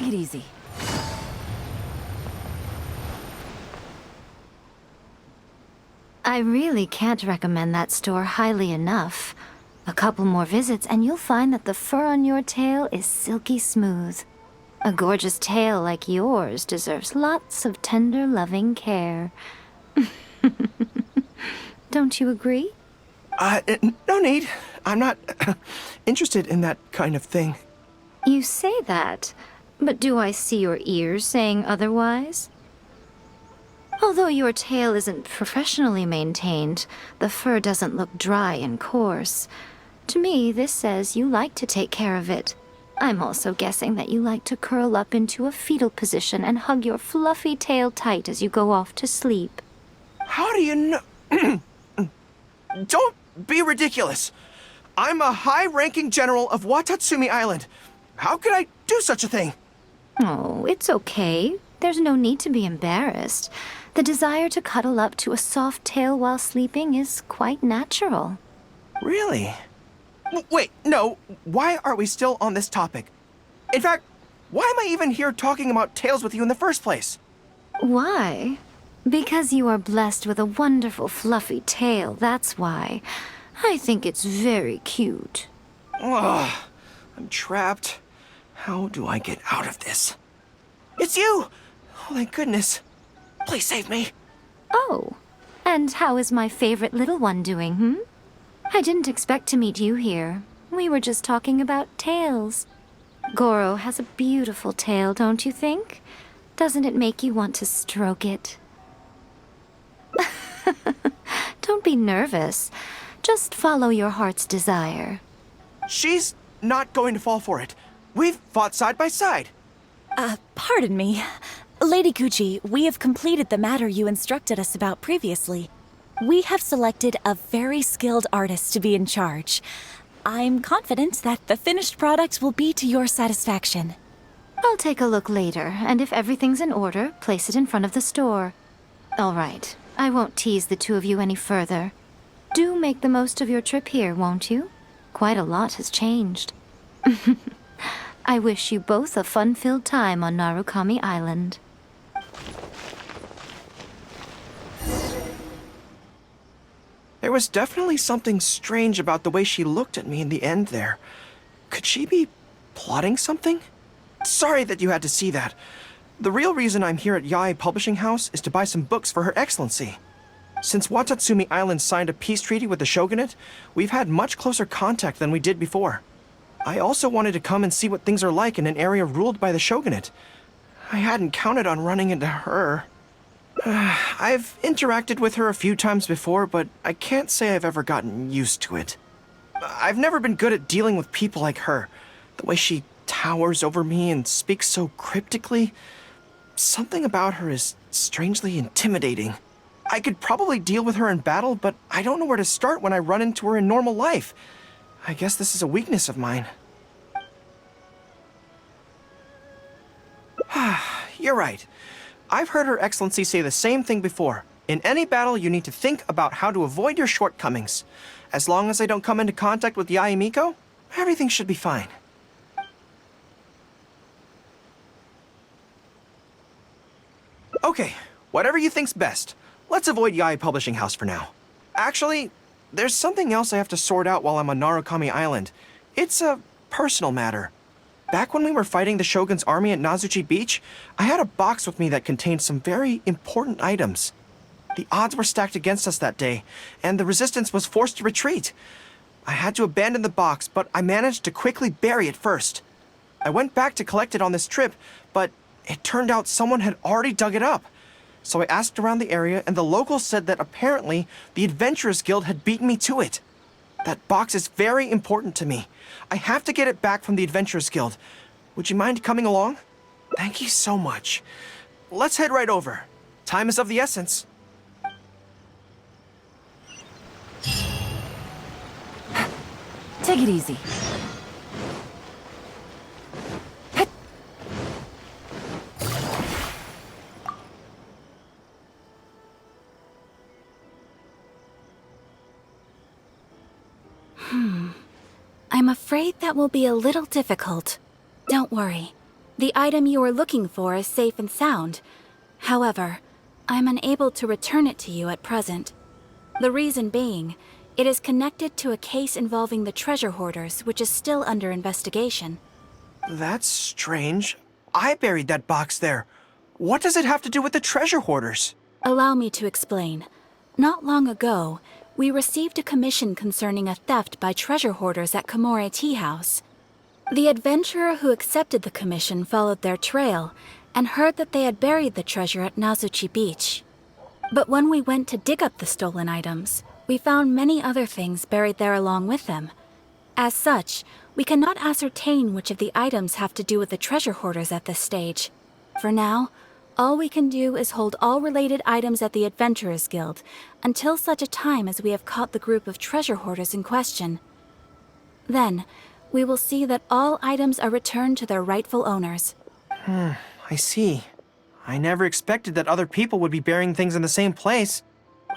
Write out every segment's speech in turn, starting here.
Take it easy. I really can't recommend that store highly enough. A couple more visits and you'll find that the fur on your tail is silky smooth. A gorgeous tail like yours deserves lots of tender, loving care. Don't you agree? No need. I'm not interested in that kind of thing. You say that, but do I see your ears saying otherwise? Although your tail isn't professionally maintained, the fur doesn't look dry and coarse. To me, this says you like to take care of it. I'm also guessing that you like to curl up into a fetal position and hug your fluffy tail tight as you go off to sleep. How do you know? Don't be ridiculous. I'm a high-ranking general of Watatsumi Island. How could I do such a thing? Oh, it's okay. There's no need to be embarrassed. The desire to cuddle up to a soft tail while sleeping is quite natural. Really? Wait, no. Why are we still on this topic? In fact, why am I even here talking about tails with you in the first place? Why? Because you are blessed with a wonderful fluffy tail, that's why. I think it's very cute. Ugh, I'm trapped. How do I get out of this? It's you! Oh, thank goodness. Please save me. Oh, and how is my favorite little one doing, I didn't expect to meet you here. We were just talking about tails. Gorou has a beautiful tail, don't you think? Doesn't it make you want to stroke it? Don't be nervous. Just follow your heart's desire. She's not going to fall for it. We've fought side by side. Pardon me. Lady Gucci, we have completed the matter you instructed us about previously. We have selected a very skilled artist to be in charge. I'm confident that the finished product will be to your satisfaction. I'll take a look later, and if everything's in order, place it in front of the store. All right, I won't tease the two of you any further. Do make the most of your trip here, won't you? Quite a lot has changed. I wish you both a fun-filled time on Narukami Island. There was definitely something strange about the way she looked at me in the end there. Could she be plotting something? Sorry that you had to see that. The real reason I'm here at Yae Publishing House is to buy some books for Her Excellency. Since Watatsumi Island signed a peace treaty with the shogunate, we've had much closer contact than we did before. I also wanted to come and see what things are like in an area ruled by the shogunate. I hadn't counted on running into her. I've interacted with her a few times before, but I can't say I've ever gotten used to it. I've never been good at dealing with people like her. The way she towers over me and speaks so cryptically. Something about her is strangely intimidating. I could probably deal with her in battle, but I don't know where to start when I run into her in normal life. I guess this is a weakness of mine. You're right. I've heard Her Excellency say the same thing before. In any battle, you need to think about how to avoid your shortcomings. As long as I don't come into contact with Yae Miko, everything should be fine. Okay, whatever you think's best. Let's avoid Yae Publishing House for now. Actually, there's something else I have to sort out while I'm on Narukami Island. It's a personal matter. Back when we were fighting the Shogun's army at Nazuchi Beach, I had a box with me that contained some very important items. The odds were stacked against us that day, and the resistance was forced to retreat. I had to abandon the box, but I managed to quickly bury it first. I went back to collect it on this trip, but it turned out someone had already dug it up. So I asked around the area, and the locals said that apparently the Adventurers Guild had beaten me to it. That box is very important to me. I have to get it back from the Adventurers Guild. Would you mind coming along? Thank you so much. Let's head right over. Time is of the essence. Take it easy. I'm afraid that will be a little difficult. Don't worry. The item you are looking for is safe and sound. However, I'm unable to return it to you at present. The reason being, it is connected to a case involving the treasure hoarders, which is still under investigation. That's strange. I buried that box there. What does it have to do with the treasure hoarders? Allow me to explain. Not long ago, we received a commission concerning a theft by treasure hoarders at Komore Tea House. The adventurer who accepted the commission followed their trail and heard that they had buried the treasure at Nazuchi Beach. But when we went to dig up the stolen items, we found many other things buried there along with them. As such, we cannot ascertain which of the items have to do with the treasure hoarders at this stage. For now, all we can do is hold all related items at the Adventurers Guild until such a time as we have caught the group of treasure hoarders in question. Then, we will see that all items are returned to their rightful owners. I see. I never expected that other people would be burying things in the same place.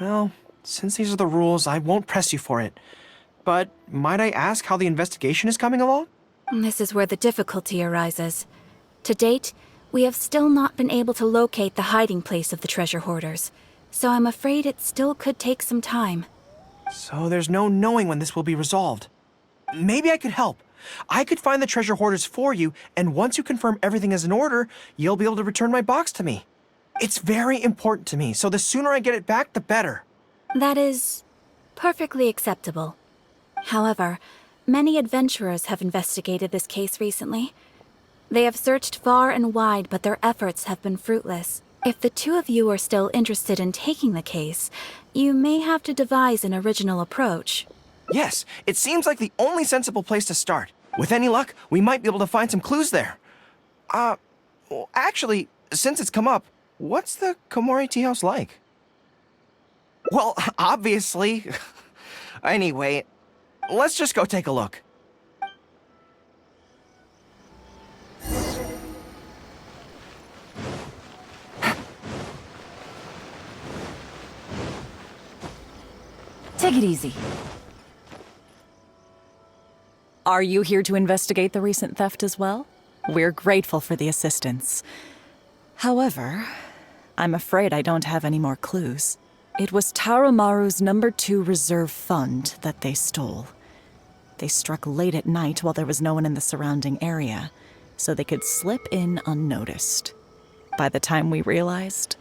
Well, since these are the rules, I won't press you for it. But might I ask how the investigation is coming along? This is where the difficulty arises. To date, we have still not been able to locate the hiding place of the treasure hoarders, so I'm afraid it still could take some time. So there's no knowing when this will be resolved. Maybe I could help. I could find the treasure hoarders for you, and once you confirm everything is in order, you'll be able to return my box to me. It's very important to me, so the sooner I get it back, the better. That is perfectly acceptable. However, many adventurers have investigated this case recently. They have searched far and wide, but their efforts have been fruitless. If the two of you are still interested in taking the case, you may have to devise an original approach. Yes, it seems like the only sensible place to start. With any luck, we might be able to find some clues there. Well, actually, since it's come up, what's the Komore Tea House like? Well, obviously. Anyway, let's just go take a look. Take it easy. Are you here to investigate the recent theft as well? We're grateful for the assistance. However, I'm afraid I don't have any more clues. It was Tarumaru's #2 reserve fund that they stole. They struck late at night while there was no one in the surrounding area, so they could slip in unnoticed. By the time we realized,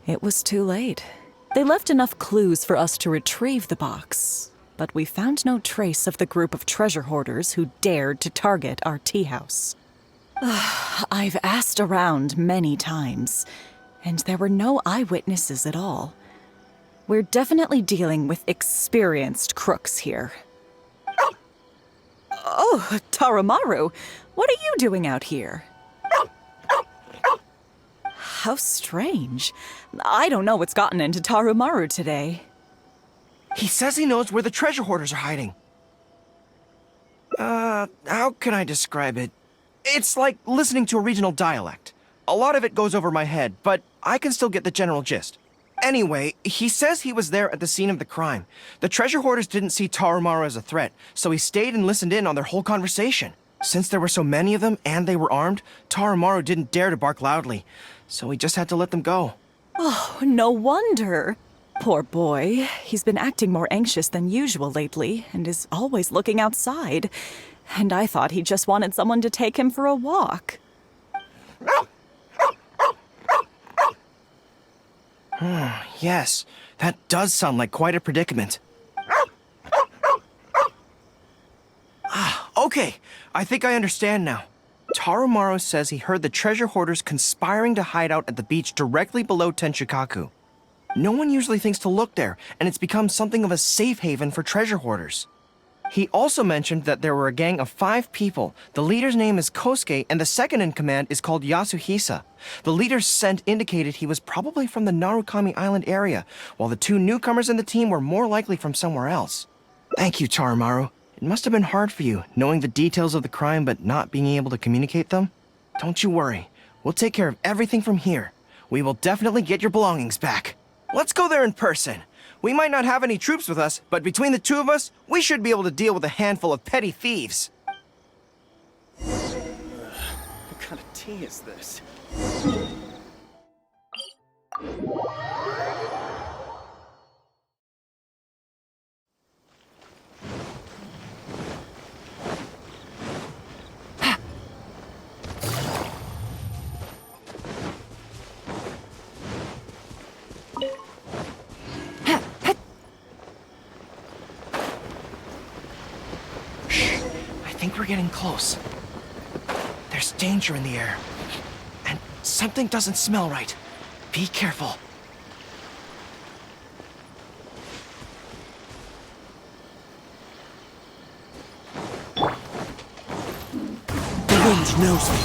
it was too late. They left enough clues for us to retrieve the box, but we found no trace of the group of treasure hoarders who dared to target our tea house. I've asked around many times, and there were no eyewitnesses at all. We're definitely dealing with experienced crooks here. Oh, Tarumaru, what are you doing out here? How strange. I don't know what's gotten into Tarumaru today. He says he knows where the treasure hoarders are hiding. How can I describe it? It's like listening to a regional dialect. A lot of it goes over my head, but I can still get the general gist. Anyway, he says he was there at the scene of the crime. The treasure hoarders didn't see Tarumaru as a threat, so he stayed and listened in on their whole conversation. Since there were so many of them and they were armed, Tarumaru didn't dare to bark loudly, so he just had to let them go. Oh, no wonder. Poor boy. He's been acting more anxious than usual lately and is always looking outside. And I thought he just wanted someone to take him for a walk. Yes, that does sound like quite a predicament. Okay, I think I understand now. Tarumaru says he heard the treasure hoarders conspiring to hide out at the beach directly below Tenshikaku. No one usually thinks to look there, and it's become something of a safe haven for treasure hoarders. He also mentioned that there were a gang of 5 people. The leader's name is Kosuke, and the second in command is called Yasuhisa. The leader's scent indicated he was probably from the Narukami Island area, while the 2 newcomers in the team were more likely from somewhere else. Thank you, Tarumaru. It must have been hard for you, knowing the details of the crime but not being able to communicate them. Don't you worry. We'll take care of everything from here. We will definitely get your belongings back. Let's go there in person. We might not have any troops with us, but between the 2 of us, we should be able to deal with a handful of petty thieves. What kind of tea is this? I think we're getting close. There's danger in the air. And something doesn't smell right. Be careful. The wind knows me.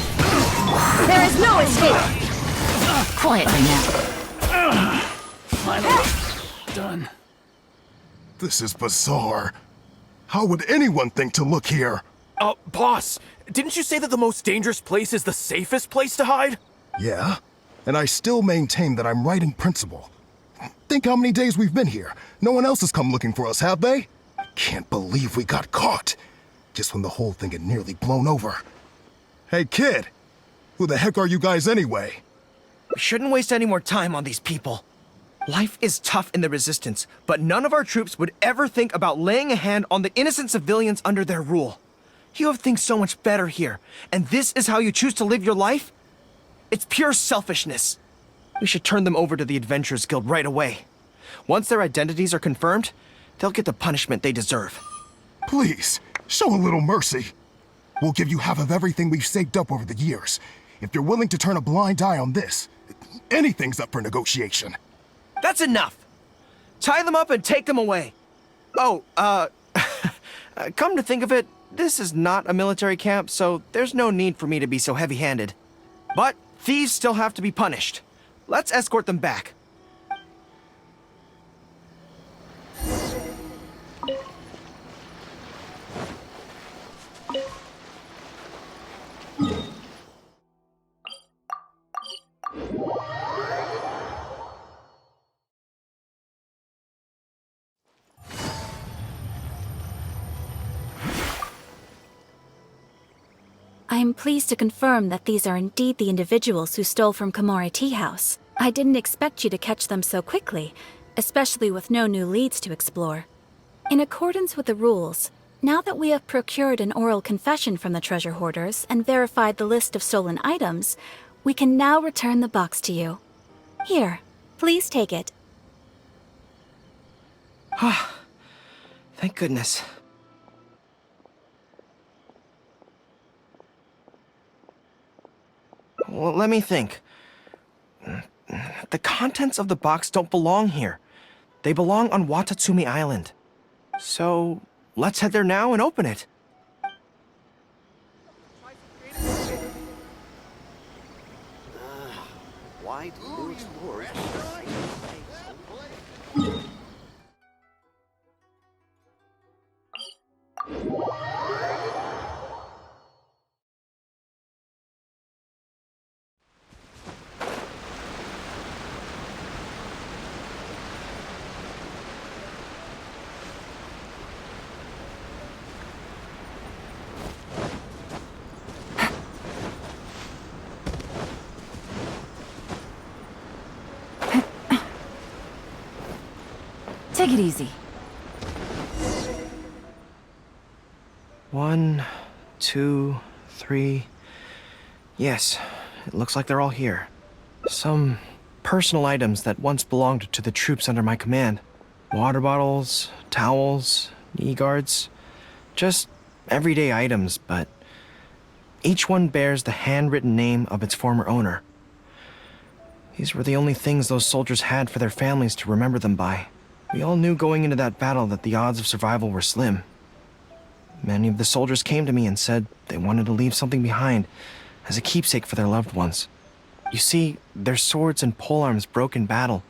There is no escape! Quietly now. Finally. Done. This is bizarre. How would anyone think to look here? Boss, didn't you say that the most dangerous place is the safest place to hide? Yeah, and I still maintain that I'm right in principle. Think how many days we've been here. No one else has come looking for us, have they? Can't believe we got caught. Just when the whole thing had nearly blown over. Hey, kid! Who the heck are you guys anyway? We shouldn't waste any more time on these people. Life is tough in the Resistance, but none of our troops would ever think about laying a hand on the innocent civilians under their rule. You have things so much better here, and this is how you choose to live your life? It's pure selfishness. We should turn them over to the Adventurers Guild right away. Once their identities are confirmed, they'll get the punishment they deserve. Please, show a little mercy. We'll give you half of everything we've saved up over the years. If you're willing to turn a blind eye on this, anything's up for negotiation. That's enough! Tie them up and take them away. Oh, come to think of it, this is not a military camp, so there's no need for me to be so heavy-handed. But thieves still have to be punished. Let's escort them back. I am pleased to confirm that these are indeed the individuals who stole from Komori Tea House. I didn't expect you to catch them so quickly, especially with no new leads to explore. In accordance with the rules, now that we have procured an oral confession from the treasure hoarders and verified the list of stolen items, we can now return the box to you. Here, please take it. Thank goodness. Well, let me think. The contents of the box don't belong here. They belong on Watatsumi Island. So, let's head there now and open it. Why do you explore? Take it easy. 1, 2, 3. Yes, it looks like they're all here. Some personal items that once belonged to the troops under my command. Water bottles, towels, knee guards. Just everyday items, but each one bears the handwritten name of its former owner. These were the only things those soldiers had for their families to remember them by. We all knew going into that battle that the odds of survival were slim. Many of the soldiers came to me and said they wanted to leave something behind as a keepsake for their loved ones. You see, their swords and polearms broke in battle.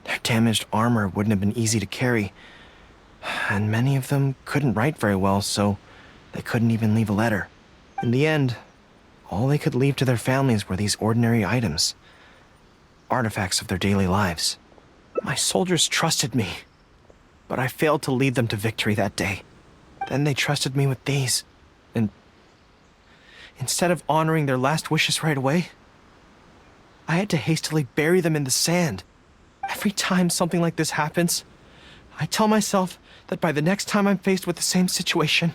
Their damaged armor wouldn't have been easy to carry. And many of them couldn't write very well, so they couldn't even leave a letter. In the end, all they could leave to their families were these ordinary items. Artifacts of their daily lives. My soldiers trusted me, but I failed to lead them to victory that day. Then they trusted me with these. And Instead of honoring their last wishes right away, I had to hastily bury them in the sand. Every time something like this happens, I tell myself that by the next time I'm faced with the same situation,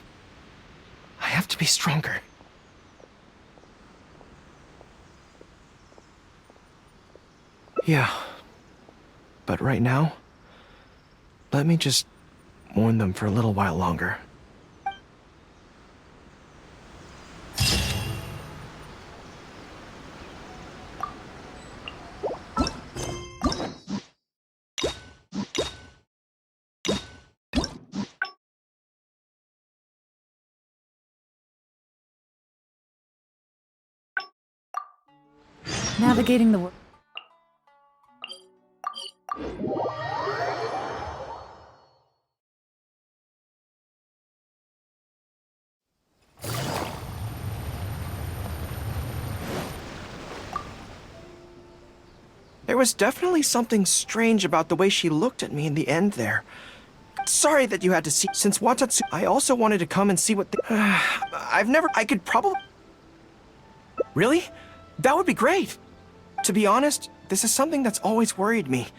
I have to be stronger. Yeah, but right now, let me just mourn them for a little while longer. Navigating the world. There was definitely something strange about the way she looked at me in the end there. Sorry that you had to see. Since Watatsu, I also wanted to come and see what the... I could probably... Really? That would be great. To be honest, this is something that's always worried me.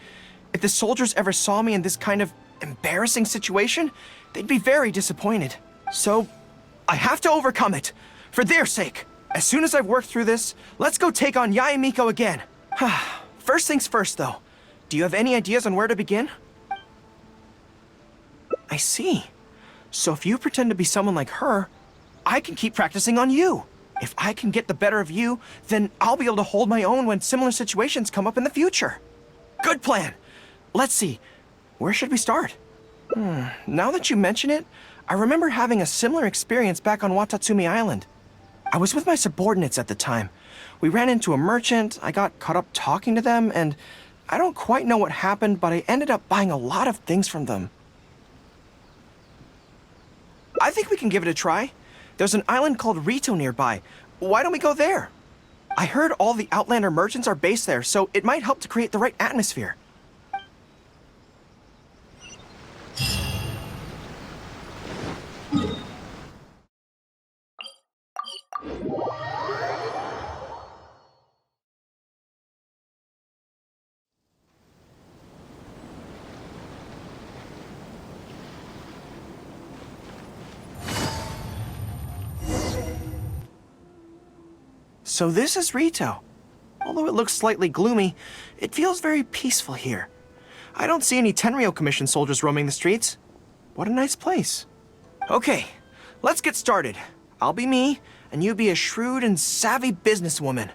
If the soldiers ever saw me in this kind of embarrassing situation, they'd be very disappointed. So, I have to overcome it. For their sake. As soon as I've worked through this, let's go take on Yae Miko again. First things first, though. Do you have any ideas on where to begin? I see. So if you pretend to be someone like her, I can keep practicing on you. If I can get the better of you, then I'll be able to hold my own when similar situations come up in the future. Good plan. Let's see. Where should we start? Now that you mention it, I remember having a similar experience back on Watatsumi Island. I was with my subordinates at the time. We ran into a merchant, I got caught up talking to them, and I don't quite know what happened, but I ended up buying a lot of things from them. I think we can give it a try. There's an island called Rito nearby. Why don't we go there? I heard all the Outlander merchants are based there, so it might help to create the right atmosphere. So this is Rito. Although it looks slightly gloomy, it feels very peaceful here. I don't see any Tenryou Commission soldiers roaming the streets. What a nice place. Okay, let's get started. I'll be me, and you be a shrewd and savvy businesswoman.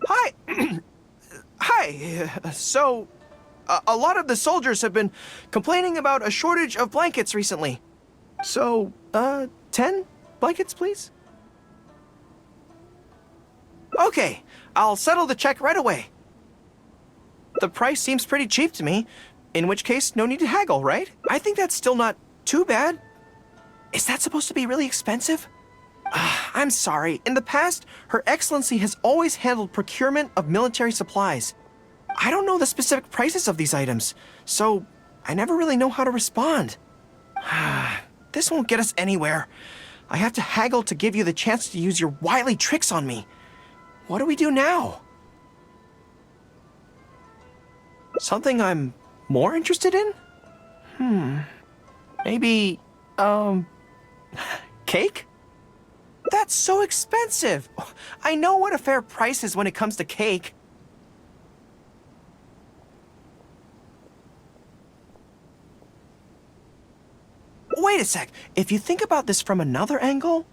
Hi! Hi! A lot of the soldiers have been complaining about a shortage of blankets recently. So, 10 blankets, please? Okay, I'll settle the check right away. The price seems pretty cheap to me, in which case no need to haggle, right? I think that's still not too bad. Is that supposed to be really expensive? I'm sorry. In the past, Her Excellency has always handled procurement of military supplies. I don't know the specific prices of these items, so I never really know how to respond. This won't get us anywhere. I have to haggle to give you the chance to use your wily tricks on me. What do we do now? Something I'm more interested in? Maybe, cake? That's so expensive! I know what a fair price is when it comes to cake. Wait a sec. If you think about this from another angle,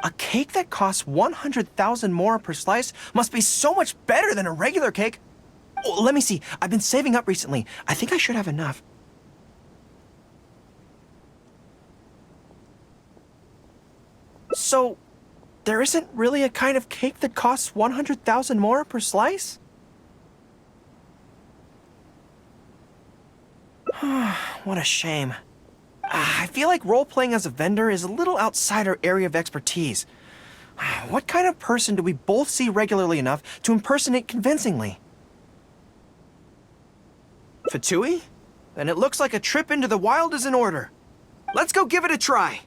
a cake that costs 100,000 more per slice must be so much better than a regular cake. Oh, let me see. I've been saving up recently. I think I should have enough. So, there isn't really a kind of cake that costs 100,000 more per slice? What a shame. I feel like role-playing as a vendor is a little outside our area of expertise. What kind of person do we both see regularly enough to impersonate convincingly? Fatui? Then it looks like a trip into the wild is in order. Let's go give it a try.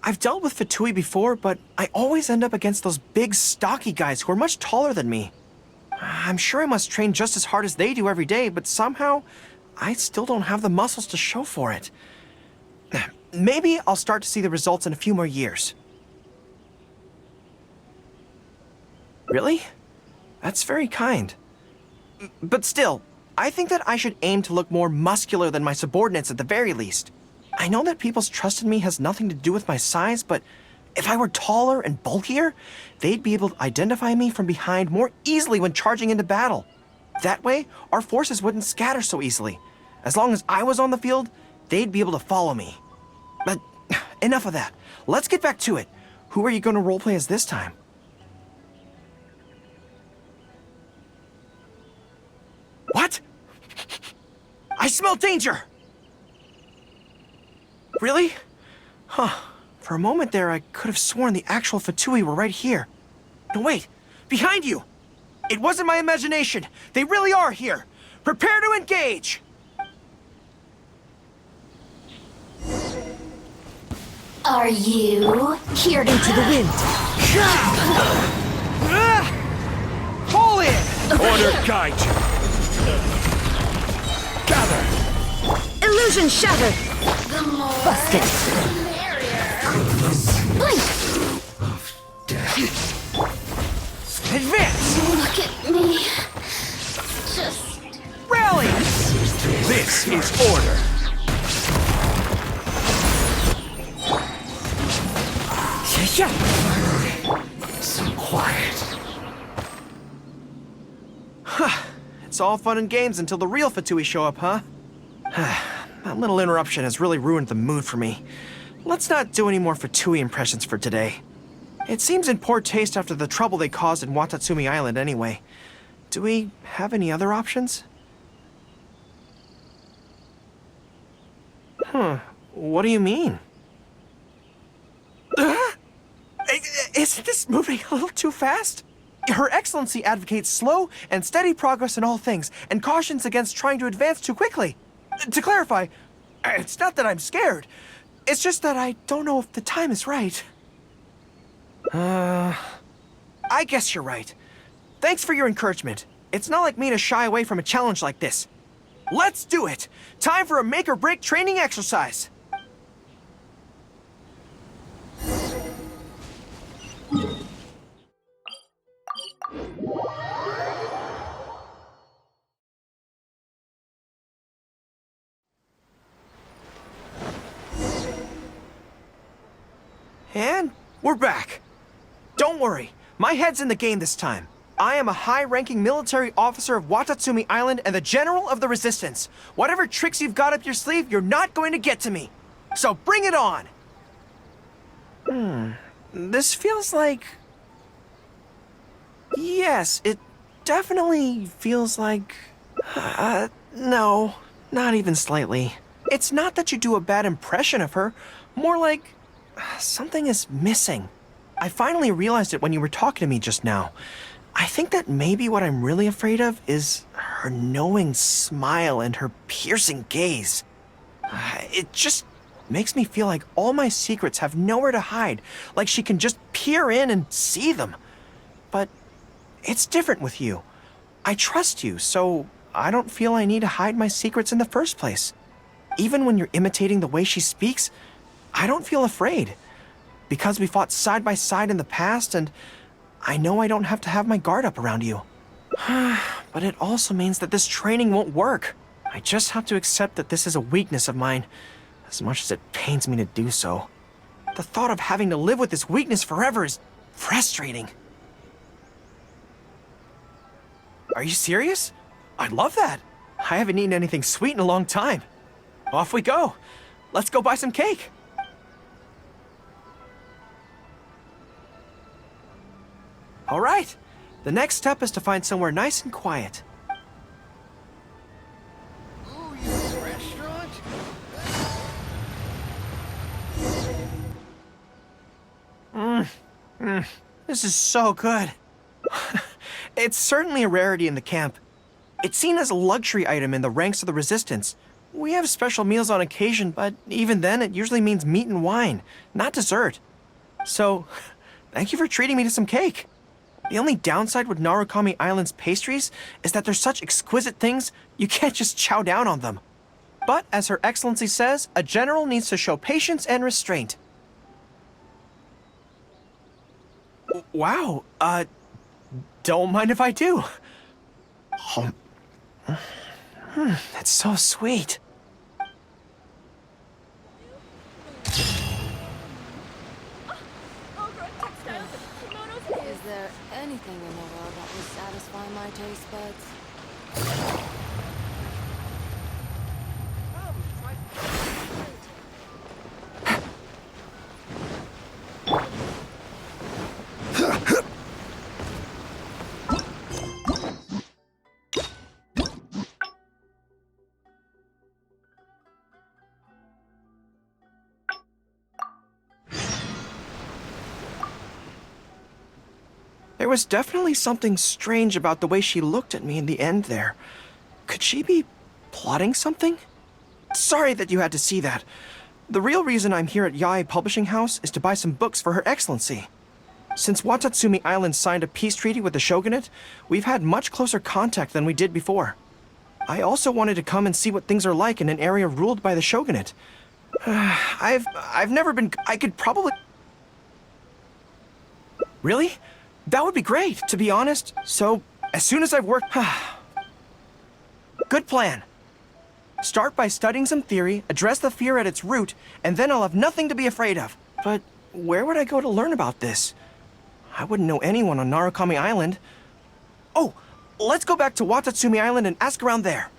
I've dealt with Fatui before, but I always end up against those big, stocky guys who are much taller than me. I'm sure I must train just as hard as they do every day, but somehow I still don't have the muscles to show for it. Maybe I'll start to see the results in a few more years. Really? That's very kind. But still, I think that I should aim to look more muscular than my subordinates at the very least. I know that people's trust in me has nothing to do with my size, but if I were taller and bulkier, they'd be able to identify me from behind more easily when charging into battle. That way, our forces wouldn't scatter so easily. As long as I was on the field, they'd be able to follow me. But enough of that. Let's get back to it. Who are you going to roleplay as this time? What? I smell danger! Really? Huh. For a moment there, I could have sworn the actual Fatui were right here. No, wait. Behind you! It wasn't my imagination. They really are here. Prepare to engage! Are you here to Into the wind. Pull in! Order guide you. Gather. Illusion shattered! Busted. blink? Advance! Look at me. Just Rally! This is order. So quiet. It's all fun and games until the real Fatui show up, huh? That little interruption has really ruined the mood for me. Let's not do any more Fatui impressions for today. It seems in poor taste after the trouble they caused in Watatsumi Island anyway. Do we have any other options? What do you mean? Isn't this moving a little too fast? Her Excellency advocates slow and steady progress in all things, and cautions against trying to advance too quickly. To clarify, it's not that I'm scared. It's just that I don't know if the time is right. I guess you're right. Thanks for your encouragement. It's not like me to shy away from a challenge like this. Let's do it! Time for a make-or-break training exercise! And we're back. Don't worry, my head's in the game this time. I am a high-ranking military officer of Watatsumi Island and the General of the Resistance. Whatever tricks you've got up your sleeve, you're not going to get to me. So bring it on! This feels like... Yes, it definitely feels like... no, not even slightly. It's not that you do a bad impression of her, more like... something is missing. I finally realized it when you were talking to me just now. I think that maybe what I'm really afraid of is her knowing smile and her piercing gaze. It just makes me feel like all my secrets have nowhere to hide, like she can just peer in and see them. But it's different with you. I trust you, so I don't feel I need to hide my secrets in the first place. Even when you're imitating the way she speaks, I don't feel afraid. Because we fought side by side in the past, and I know I don't have to have my guard up around you. But it also means that this training won't work. I just have to accept that this is a weakness of mine, as much as it pains me to do so. The thought of having to live with this weakness forever is frustrating. Are you serious? I'd love that. I haven't eaten anything sweet in a long time. Off we go. Let's go buy some cake. All right. The next step is to find somewhere nice and quiet. Ooh, your restaurant? This is so good. It's certainly a rarity in the camp. It's seen as a luxury item in the ranks of the Resistance. We have special meals on occasion, but even then, it usually means meat and wine, not dessert. So, thank you for treating me to some cake. The only downside with Narukami Island's pastries is that they're such exquisite things, you can't just chow down on them. But, as Her Excellency says, a general needs to show patience and restraint. Wow, don't mind if I do. That's so sweet. Is there anything in the world that would satisfy my taste buds? There was definitely something strange about the way she looked at me in the end there. Could she be plotting something? Sorry that you had to see that. The real reason I'm here at Yae Publishing House is to buy some books for Her Excellency. Since Watatsumi Island signed a peace treaty with the shogunate, we've had much closer contact than we did before. I also wanted to come and see what things are like in an area ruled by the shogunate. I've never been... I could probably... Really? That would be great, to be honest. So, as soon as I've worked... Good plan. Start by studying some theory, address the fear at its root, and then I'll have nothing to be afraid of. But where would I go to learn about this? I wouldn't know anyone on Narukami Island. Oh, let's go back to Watatsumi Island and ask around there.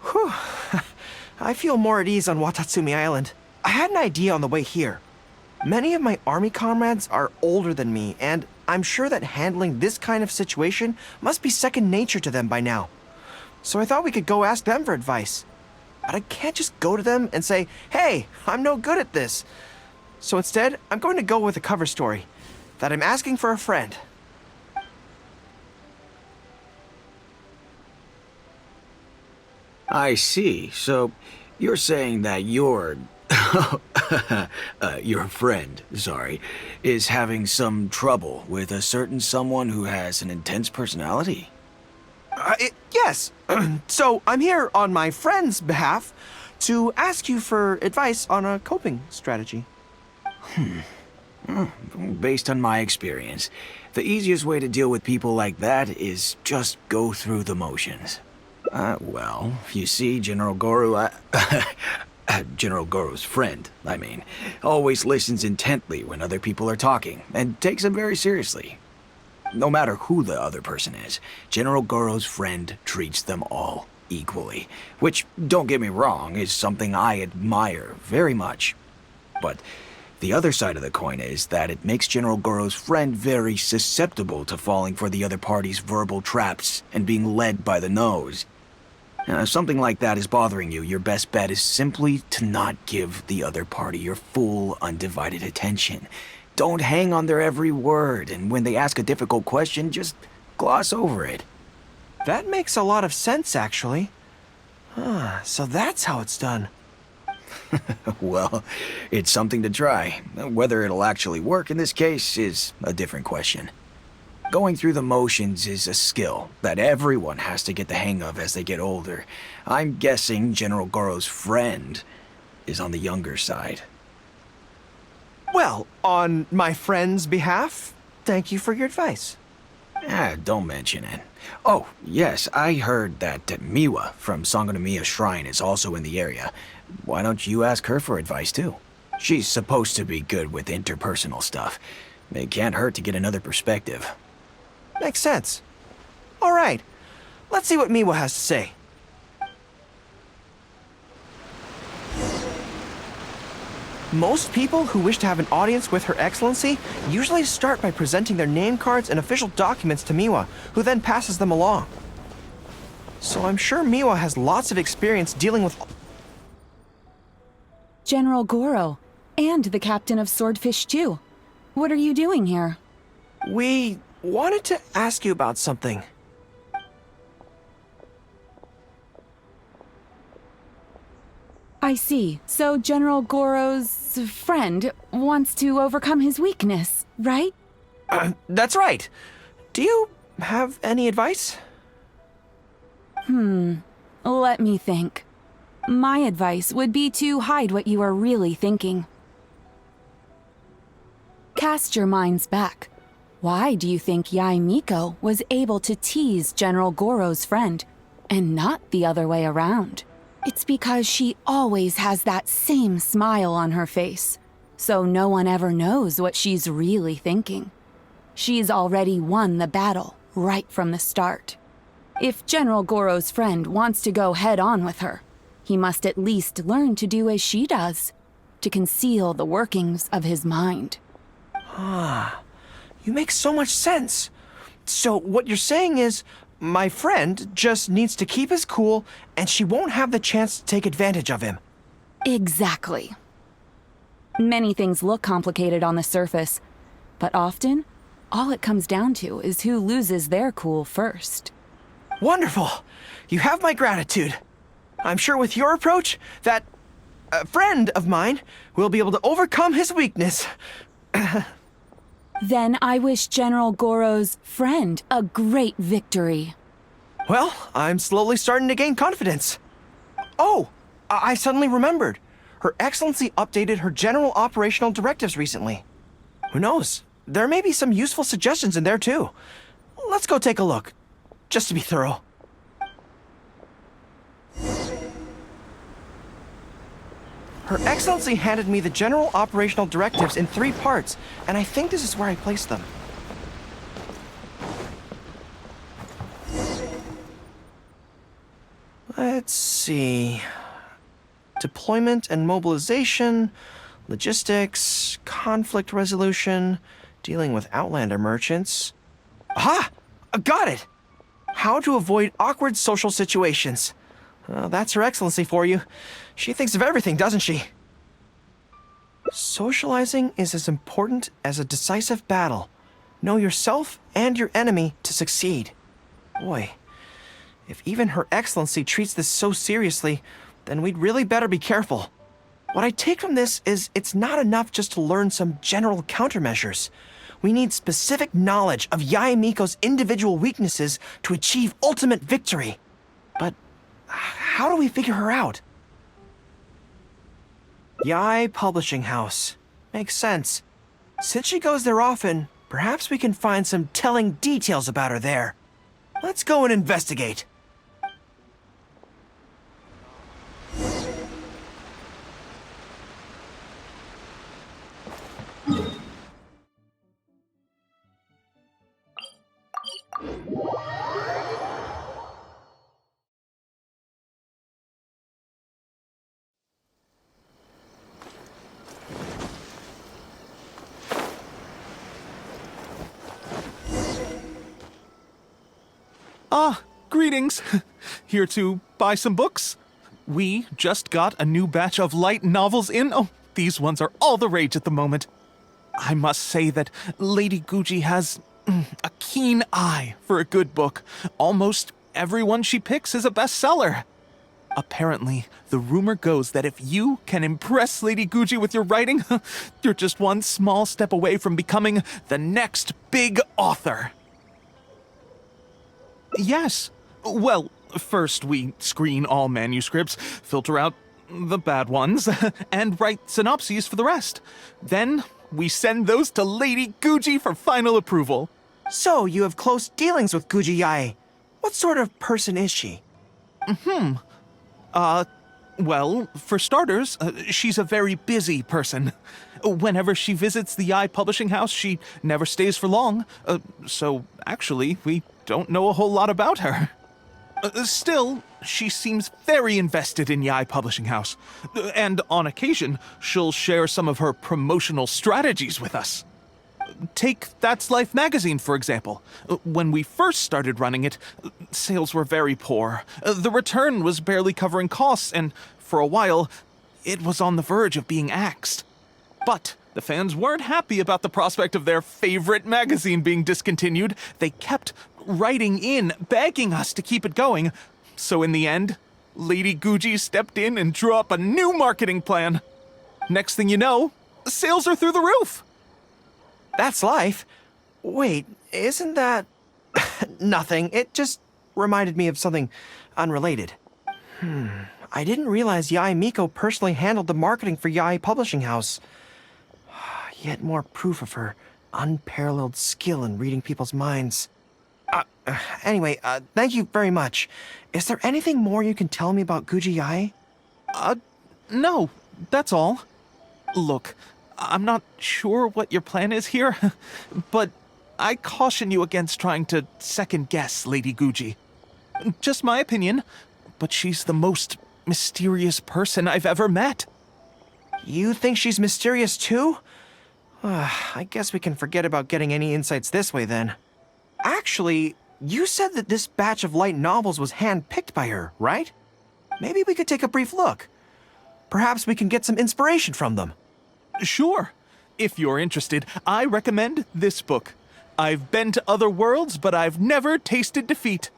Whew. I feel more at ease on Watatsumi Island. I had an idea on the way here. Many of my army comrades are older than me, and I'm sure that handling this kind of situation must be second nature to them by now. So I thought we could go ask them for advice. But I can't just go to them and say, hey, I'm no good at this. So instead, I'm going to go with a cover story, that I'm asking for a friend. I see. So, you're saying that your friend, sorry, is having some trouble with a certain someone who has an intense personality? Yes. So I'm here on my friend's behalf to ask you for advice on a coping strategy. Based on my experience, the easiest way to deal with people like that is just go through the motions. Well, you see, General Gorou, General Gorou's friend, I mean, always listens intently when other people are talking, and takes them very seriously. No matter who the other person is, General Gorou's friend treats them all equally, which, don't get me wrong, is something I admire very much. But the other side of the coin is that it makes General Gorou's friend very susceptible to falling for the other party's verbal traps and being led by the nose. If something like that is bothering you, your best bet is simply to not give the other party your full, undivided attention. Don't hang on their every word, and when they ask a difficult question, just gloss over it. That makes a lot of sense, actually. So that's how it's done. Well, it's something to try. Whether it'll actually work in this case is a different question. Going through the motions is a skill that everyone has to get the hang of as they get older. I'm guessing General Gorou's friend is on the younger side. Well, on my friend's behalf, thank you for your advice. Don't mention it. Oh, yes, I heard that Miwa from Sangonomiya Shrine is also in the area. Why don't you ask her for advice, too? She's supposed to be good with interpersonal stuff. It can't hurt to get another perspective. Makes sense. All right, let's see what Miwa has to say. Most people who wish to have an audience with Her Excellency usually start by presenting their name cards and official documents to Miwa, who then passes them along. So I'm sure Miwa has lots of experience dealing with... General Gorou, and the captain of Swordfish too. What are you doing here? We wanted to ask you about something. I see. So General Gorou's friend wants to overcome his weakness, right? That's right. Do you have any advice? Let me think. My advice would be to hide what you are really thinking. Cast your minds back. Why do you think Yae Miko was able to tease General Gorou's friend, and not the other way around? It's because she always has that same smile on her face, so no one ever knows what she's really thinking. She's already won the battle right from the start. If General Gorou's friend wants to go head-on with her, he must at least learn to do as she does, to conceal the workings of his mind. You make so much sense. So what you're saying is, my friend just needs to keep his cool, and she won't have the chance to take advantage of him. Exactly. Many things look complicated on the surface, but often, all it comes down to is who loses their cool first. Wonderful. You have my gratitude. I'm sure with your approach, that friend of mine will be able to overcome his weakness. Then I wish General Gorou's friend a great victory. Well, I'm slowly starting to gain confidence. Oh, I suddenly remembered. Her Excellency updated her general operational directives recently. Who knows? There may be some useful suggestions in there too. Let's go take a look, just to be thorough. Her Excellency handed me the general operational directives in 3 parts, and I think this is where I placed them. Let's see. Deployment and mobilization, logistics, conflict resolution, dealing with Outlander merchants. Aha! Got it! How to avoid awkward social situations. That's Her Excellency for you. She thinks of everything, doesn't she? Socializing is as important as a decisive battle. Know yourself and your enemy to succeed. Boy, if even Her Excellency treats this so seriously, then we'd really better be careful. What I take from this is it's not enough just to learn some general countermeasures. We need specific knowledge of Yae Miko's individual weaknesses to achieve ultimate victory. But how do we figure her out? Yae Publishing House. Makes sense. Since she goes there often, perhaps we can find some telling details about her there. Let's go and investigate. Greetings. Here to buy some books? We just got a new batch of light novels in. Oh, these ones are all the rage at the moment. I must say that Lady Guji has a keen eye for a good book. Almost everyone she picks is a bestseller. Apparently, the rumor goes that if you can impress Lady Guji with your writing, you're just one small step away from becoming the next big author. Yes. Well, first we screen all manuscripts, filter out the bad ones, and write synopses for the rest. Then we send those to Lady Guji for final approval. So, you have close dealings with Guji Yae. What sort of person is she? Well, for starters, she's a very busy person. Whenever she visits the Yae Publishing House, she never stays for long. So, actually, we don't know a whole lot about her. Still, she seems very invested in Yai Publishing House. And on occasion, she'll share some of her promotional strategies with us. Take That's Life magazine, for example. When we first started running it, sales were very poor. The return was barely covering costs, and for a while, it was on the verge of being axed. But the fans weren't happy about the prospect of their favorite magazine being discontinued. They kept writing in, begging us to keep it going. So in the end, Lady Guji stepped in and drew up a new marketing plan. Next thing you know, sales are through the roof. That's Life? Wait, isn't that... Nothing. It just reminded me of something unrelated. I didn't realize Yai Miko personally handled the marketing for Yai Publishing House. Yet more proof of her unparalleled skill in reading people's minds. Anyway, thank you very much. Is there anything more you can tell me about Guji Yai? No, that's all. Look, I'm not sure what your plan is here, but I caution you against trying to second-guess Lady Guji. Just my opinion, but she's the most mysterious person I've ever met. You think she's mysterious too? I guess we can forget about getting any insights this way then. Actually, you said that this batch of light novels was hand-picked by her, right? Maybe we could take a brief look. Perhaps we can get some inspiration from them. Sure. If you're interested, I recommend this book. I've been to other worlds, but I've never tasted defeat.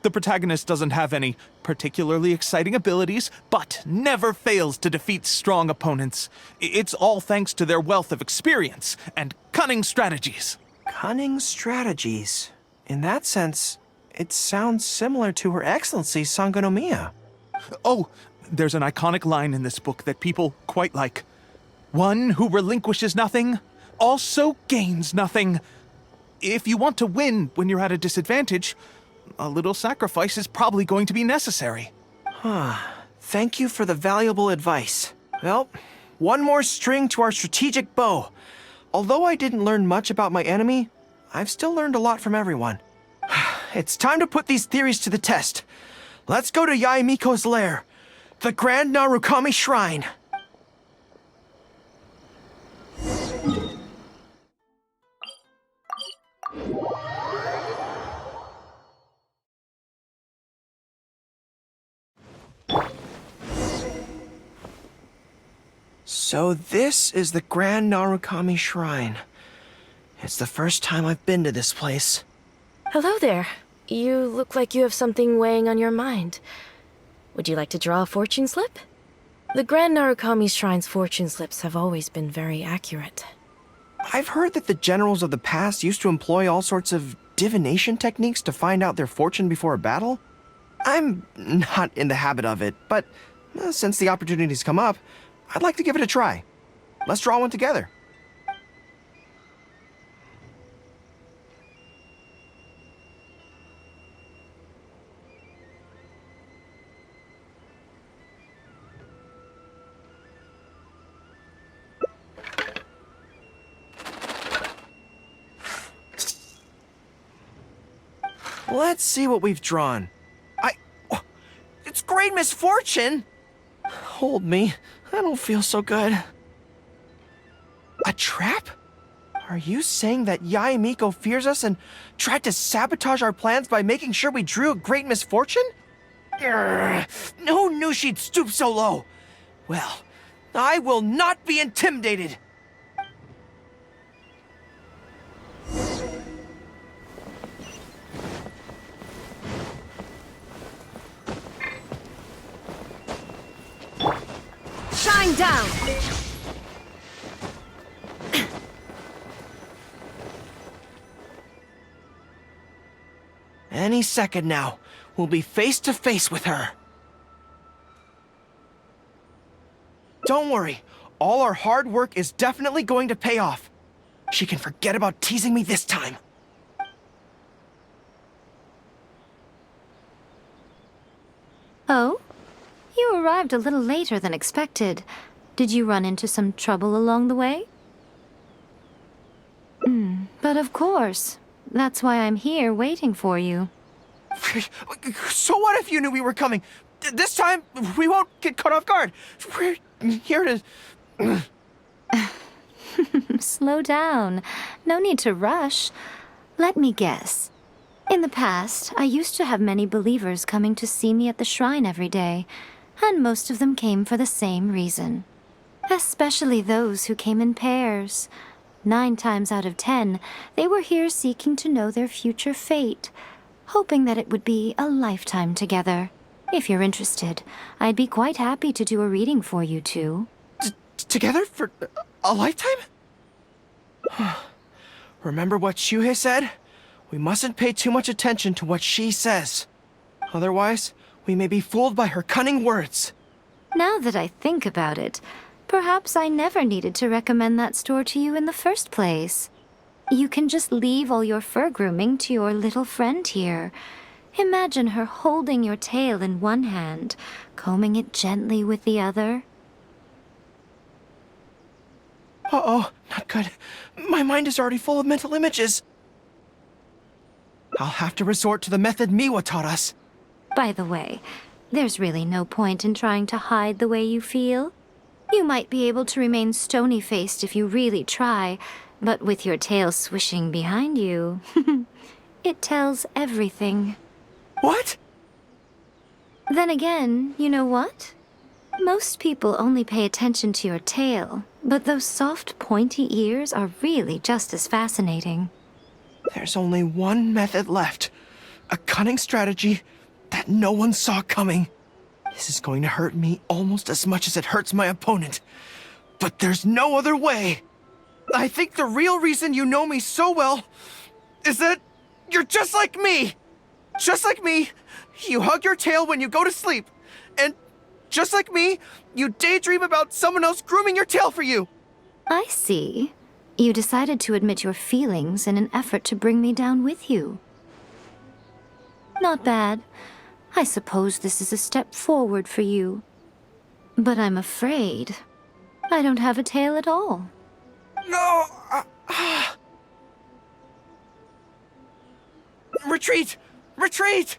The protagonist doesn't have any particularly exciting abilities, but never fails to defeat strong opponents. It's all thanks to their wealth of experience and cunning strategies. Cunning strategies. In that sense, it sounds similar to Her Excellency Sangonomiya. Oh, there's an iconic line in this book that people quite like. One who relinquishes nothing also gains nothing. If you want to win when you're at a disadvantage, a little sacrifice is probably going to be necessary. Thank you for the valuable advice. Well, one more string to our strategic bow. Although I didn't learn much about my enemy, I've still learned a lot from everyone. It's time to put these theories to the test. Let's go to Yai Miko's lair, the Grand Narukami Shrine. So this is the Grand Narukami Shrine. It's the first time I've been to this place. Hello there. You look like you have something weighing on your mind. Would you like to draw a fortune slip? The Grand Narukami Shrine's fortune slips have always been very accurate. I've heard that the generals of the past used to employ all sorts of divination techniques to find out their fortune before a battle. I'm not in the habit of it, but since the opportunity's come up, I'd like to give it a try. Let's draw one together. Let's see what we've drawn. It's great misfortune! Hold me. I don't feel so good. A trap? Are you saying that Yai Miko fears us and tried to sabotage our plans by making sure we drew a great misfortune? Who knew she'd stoop so low? Well, I will not be intimidated! Shine down! Any second now, we'll be face to face with her. Don't worry, all our hard work is definitely going to pay off. She can forget about teasing me this time. Oh? You arrived a little later than expected. Did you run into some trouble along the way? But of course. That's why I'm here waiting for you. So what if you knew we were coming? This time, we won't get caught off guard. We're here to... Slow down. No need to rush. Let me guess. In the past, I used to have many believers coming to see me at the shrine every day, and most of them came for the same reason. Especially those who came in pairs. 9 times out of 10, they were here seeking to know their future fate, hoping that it would be a lifetime together. If you're interested, I'd be quite happy to do a reading for you two. Together for a lifetime? Remember what Shuhei said? We mustn't pay too much attention to what she says. Otherwise, we may be fooled by her cunning words. Now that I think about it, perhaps I never needed to recommend that store to you in the first place. You can just leave all your fur grooming to your little friend here. Imagine her holding your tail in one hand, combing it gently with the other. Uh-oh, not good. My mind is already full of mental images. I'll have to resort to the method Miwa taught us. By the way, there's really no point in trying to hide the way you feel. You might be able to remain stony-faced if you really try, but with your tail swishing behind you, it tells everything. What? Then again, you know what? Most people only pay attention to your tail, but those soft, pointy ears are really just as fascinating. There's only one method left. A cunning strategy that no one saw coming. This is going to hurt me almost as much as it hurts my opponent. But there's no other way. I think the real reason you know me so well is that you're just like me. Just like me, you hug your tail when you go to sleep. And just like me, you daydream about someone else grooming your tail for you. I see. You decided to admit your feelings in an effort to bring me down with you. Not bad. I suppose this is a step forward for you. But I'm afraid I don't have a tail at all. No! Retreat! Retreat!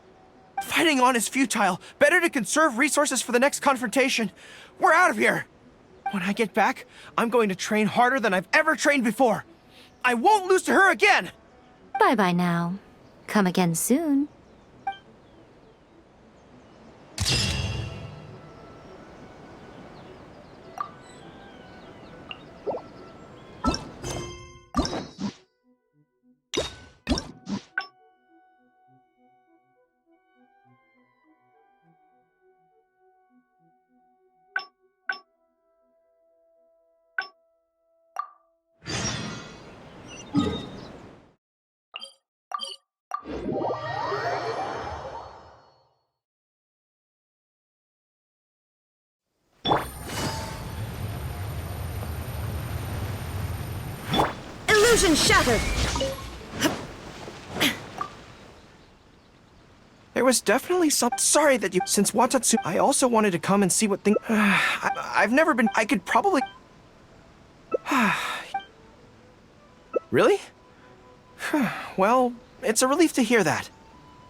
Fighting on is futile. Better to conserve resources for the next confrontation. We're out of here! When I get back, I'm going to train harder than I've ever trained before. I won't lose to her again! Bye-bye now. Come again soon. Illusion shattered! There was definitely some... Sorry that you... Since Watatsu... I also wanted to come and see what thing... I've never been... I could probably... Really? Well, it's a relief to hear that.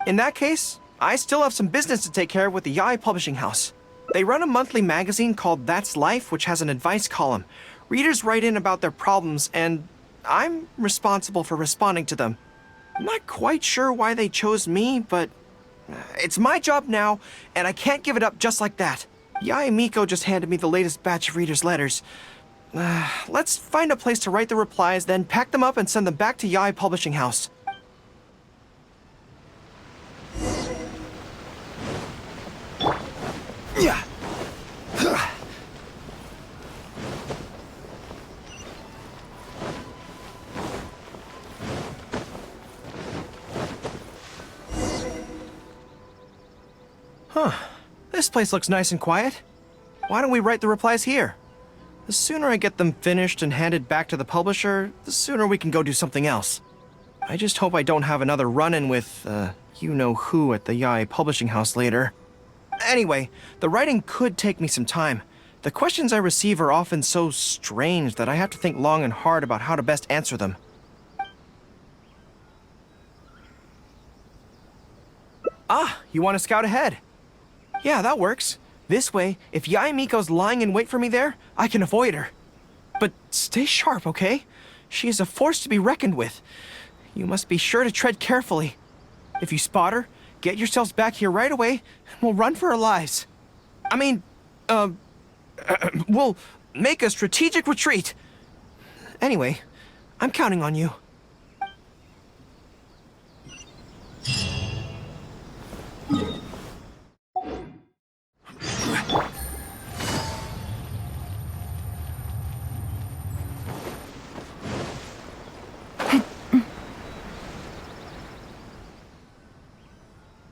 In that case, I still have some business to take care of with the Yaoi Publishing House. They run a monthly magazine called That's Life, which has an advice column. Readers write in about their problems, and I'm responsible for responding to them. I'm not quite sure why they chose me, but it's my job now, and I can't give it up just like that. Yae Miko just handed me the latest batch of readers' letters. Let's find a place to write the replies, then pack them up and send them back to Yae Publishing House. Yeah. Huh. This place looks nice and quiet. Why don't we write the replies here? The sooner I get them finished and handed back to the publisher, the sooner we can go do something else. I just hope I don't have another run-in with, you-know-who at the Yae Publishing House later. Anyway, the writing could take me some time. The questions I receive are often so strange that I have to think long and hard about how to best answer them. Ah, you want to scout ahead? Yeah, that works. This way, if Yae Miko's lying in wait for me there, I can avoid her. But stay sharp, okay? She is a force to be reckoned with. You must be sure to tread carefully. If you spot her, get yourselves back here right away, and we'll run for our lives. I mean, we'll make a strategic retreat. Anyway, I'm counting on you.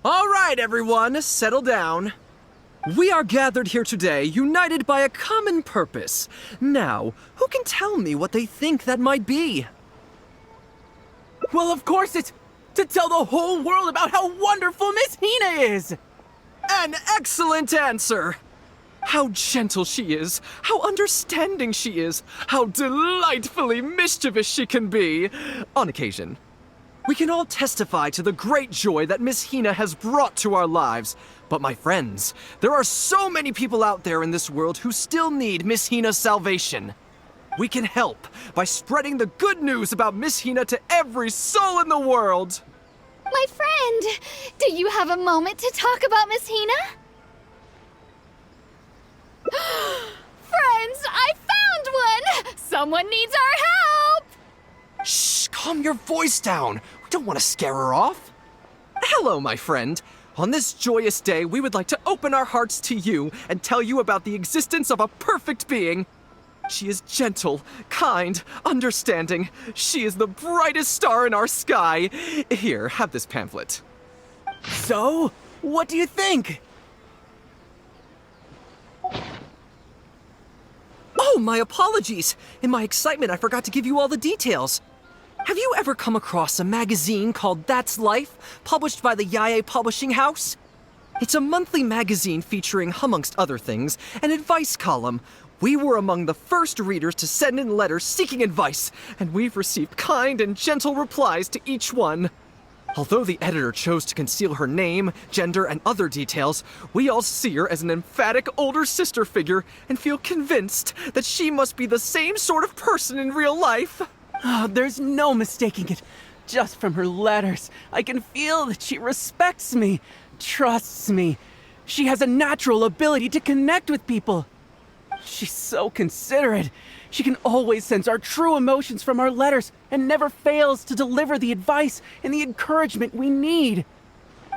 All right, everyone, settle down. We are gathered here today, united by a common purpose. Now, who can tell me what they think that might be? Well, of course it's to tell the whole world about how wonderful Miss Hina is! An excellent answer! How gentle she is, how understanding she is, how delightfully mischievous she can be, on occasion. We can all testify to the great joy that Miss Hina has brought to our lives. But my friends, there are so many people out there in this world who still need Miss Hina's salvation. We can help by spreading the good news about Miss Hina to every soul in the world. My friend, do you have a moment to talk about Miss Hina? Friends, I found one! Someone needs our help! Shh, calm your voice down. We don't want to scare her off. Hello, my friend. On this joyous day, we would like to open our hearts to you and tell you about the existence of a perfect being. She is gentle, kind, understanding. She is the brightest star in our sky. Here, have this pamphlet. So, what do you think? Oh, my apologies. In my excitement, I forgot to give you all the details. Have you ever come across a magazine called That's Life, published by the Yae Publishing House? It's a monthly magazine featuring, amongst other things, an advice column. We were among the first readers to send in letters seeking advice, and we've received kind and gentle replies to each one. Although the editor chose to conceal her name, gender, and other details, we all see her as an emphatic older sister figure and feel convinced that she must be the same sort of person in real life. Oh, there's no mistaking it. Just from her letters, I can feel that she respects me, trusts me. She has a natural ability to connect with people. She's so considerate. She can always sense our true emotions from our letters and never fails to deliver the advice and the encouragement we need.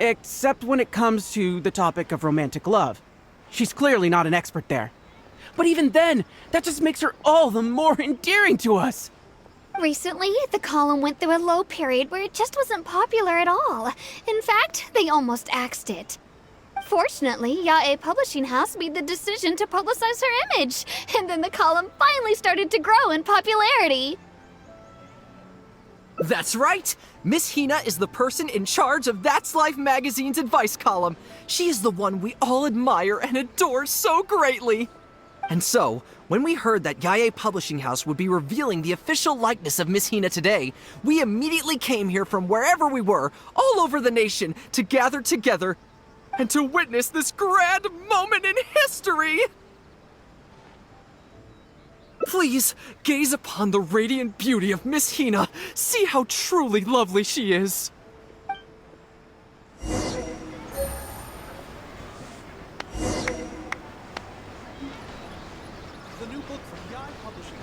Except when it comes to the topic of romantic love. She's clearly not an expert there. But even then, that just makes her all the more endearing to us. Recently, the column went through a low period where it just wasn't popular at all. In fact, they almost axed it. Fortunately, Yae Publishing House made the decision to publicize her image, and then the column finally started to grow in popularity. That's right! Miss Hina is the person in charge of That's Life magazine's advice column. She is the one we all admire and adore so greatly. And so, when we heard that Yae Publishing House would be revealing the official likeness of Miss Hina today, we immediately came here from wherever we were, all over the nation, to gather together and to witness this grand moment in history! Please, gaze upon the radiant beauty of Miss Hina. See how truly lovely she is. The new book from Yae Publishing.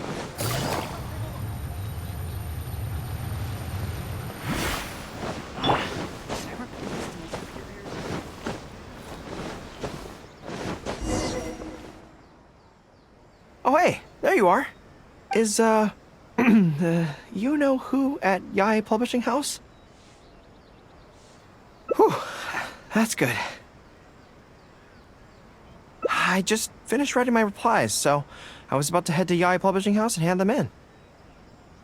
Oh, hey, there you are. Is, you know who at Yae Publishing House? Whew, that's good. I just finished writing my replies, so I was about to head to Yae Publishing House and hand them in.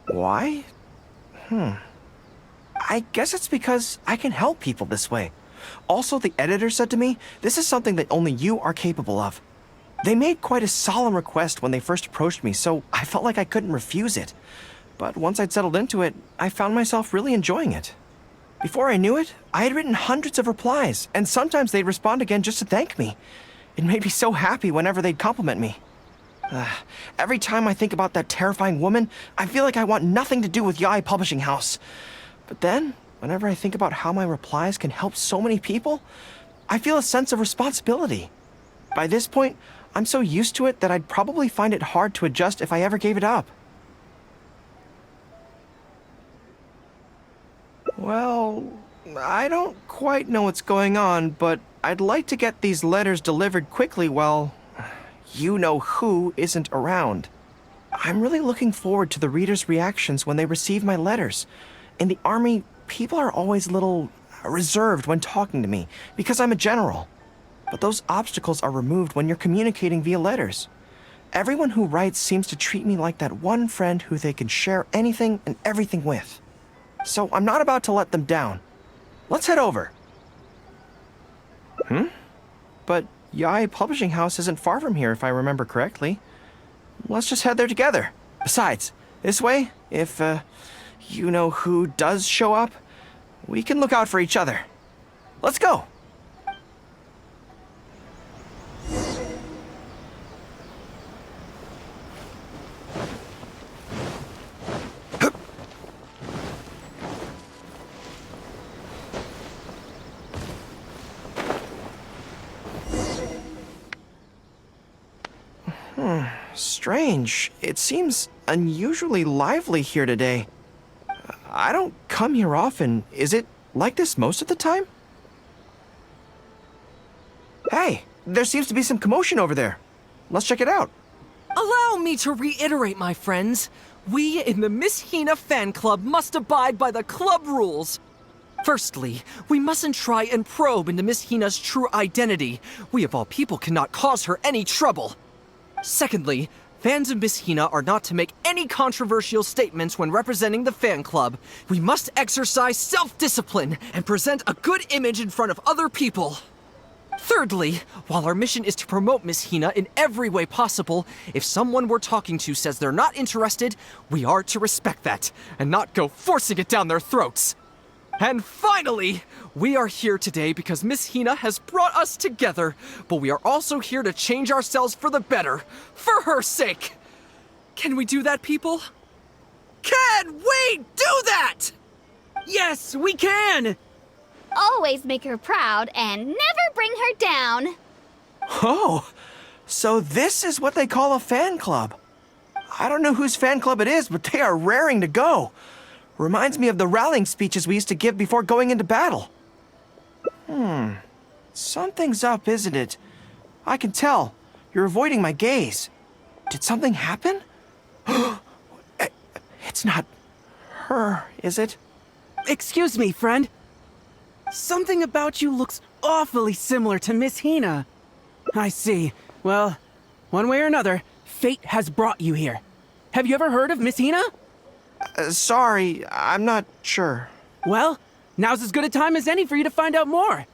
Why? I guess it's because I can help people this way. Also, the editor said to me, this is something that only you are capable of. They made quite a solemn request when they first approached me, so I felt like I couldn't refuse it. But once I'd settled into it, I found myself really enjoying it. Before I knew it, I had written hundreds of replies, and sometimes they'd respond again just to thank me. It made me so happy whenever they'd compliment me. Every time I think about that terrifying woman, I feel like I want nothing to do with Yae Publishing House. But then, whenever I think about how my replies can help so many people, I feel a sense of responsibility. By this point, I'm so used to it that I'd probably find it hard to adjust if I ever gave it up. Well, I don't quite know what's going on, but I'd like to get these letters delivered quickly while you-know-who isn't around. I'm really looking forward to the readers' reactions when they receive my letters. In the army, people are always a little reserved when talking to me because I'm a general. But those obstacles are removed when you're communicating via letters. Everyone who writes seems to treat me like that one friend who they can share anything and everything with. So I'm not about to let them down. Let's head over. But Yae Publishing House isn't far from here if I remember correctly. Let's just head there together. Besides, this way, if you-know-who does show up, we can look out for each other. Let's go! Strange. It seems unusually lively here today. I don't come here often. Is it like this most of the time? Hey, there seems to be some commotion over there. Let's check it out. Allow me to reiterate, my friends. We in the Miss Hina fan club must abide by the club rules. Firstly, we mustn't try and probe into Miss Hina's true identity. We of all people cannot cause her any trouble. Secondly, fans of Miss Hina are not to make any controversial statements when representing the fan club. We must exercise self-discipline and present a good image in front of other people. Thirdly, while our mission is to promote Miss Hina in every way possible, if someone we're talking to says they're not interested, we are to respect that and not go forcing it down their throats. And finally, we are here today because Miss Hina has brought us together, but we are also here to change ourselves for the better, for her sake. Can we do that, people? Can we do that? Yes, we can! Always make her proud and never bring her down. Oh, so this is what they call a fan club. I don't know whose fan club it is, but they are raring to go. Reminds me of the rallying speeches we used to give before going into battle. Something's up, isn't it? I can tell. You're avoiding my gaze. Did something happen? It's not her, is it? Excuse me, friend. Something about you looks awfully similar to Miss Hina. I see. Well, one way or another, fate has brought you here. Have you ever heard of Miss Hina? Sorry, I'm not sure. Well, now's as good a time as any for you to find out more.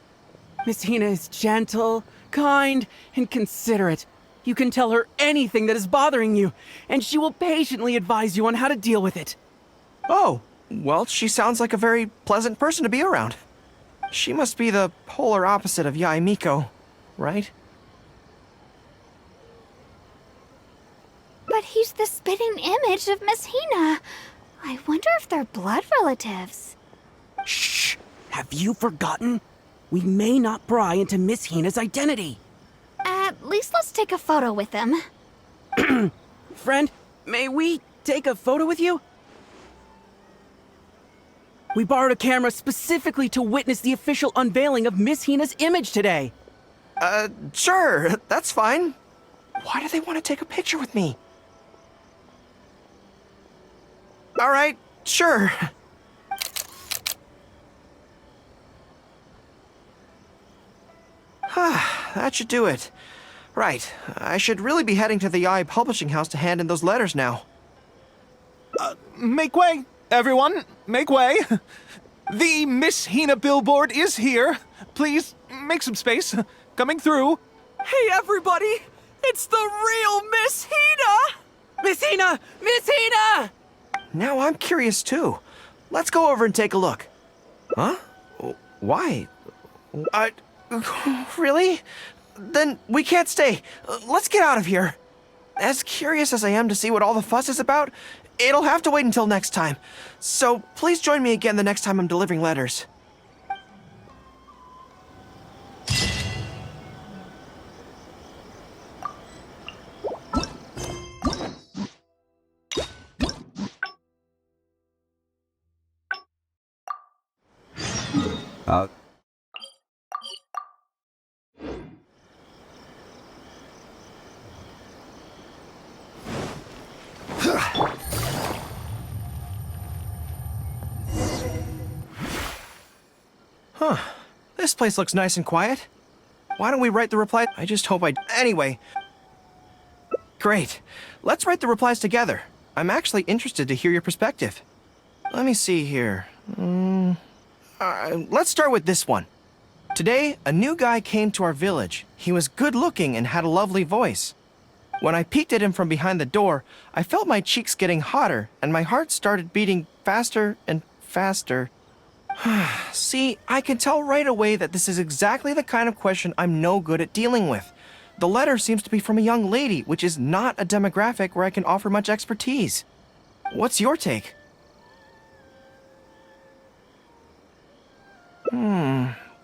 Miss Hina is gentle, kind, and considerate. You can tell her anything that is bothering you, and she will patiently advise you on how to deal with it. Oh, well, she sounds like a very pleasant person to be around. She must be the polar opposite of Yae Miko, right? But he's the spitting image of Miss Hina. I wonder if they're blood relatives. Shh! Have you forgotten? We may not pry into Miss Hina's identity. At least let's take a photo with them. Friend, may we take a photo with you? We borrowed a camera specifically to witness the official unveiling of Miss Hina's image today. Sure, that's fine. Why do they want to take a picture with me? All right, sure. That should do it. Right, I should really be heading to the Yae Publishing House to hand in those letters now. Make way, everyone! Make way! The Miss Hina billboard is here. Please, make some space. Coming through. Hey, everybody! It's the real Miss Hina! Miss Hina! Miss Hina! Now I'm curious too. Let's go over and take a look. Huh? Why? Really? Then we can't stay. Let's get out of here. As curious as I am to see what all the fuss is about, it'll have to wait until next time. So please join me again the next time I'm delivering letters. Huh. This place looks nice and quiet. Why don't we write the reply? I just hope Anyway. Great. Let's write the replies together. I'm actually interested to hear your perspective. Let me see here. Let's start with this one. Today, a new guy came to our village. He was good-looking and had a lovely voice. When I peeked at him from behind the door, I felt my cheeks getting hotter, and my heart started beating faster and faster. See, I can tell right away that this is exactly the kind of question I'm no good at dealing with. The letter seems to be from a young lady, which is not a demographic where I can offer much expertise. What's your take?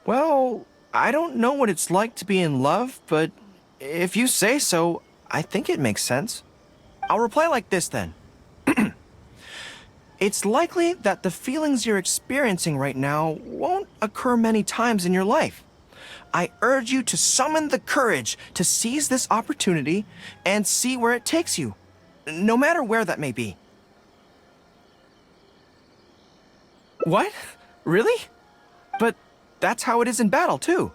Well, I don't know what it's like to be in love, but if you say so, I think it makes sense. I'll reply like this then. It's likely that the feelings you're experiencing right now won't occur many times in your life. I urge you to summon the courage to seize this opportunity and see where it takes you, no matter where that may be. What? Really? But that's how it is in battle, too.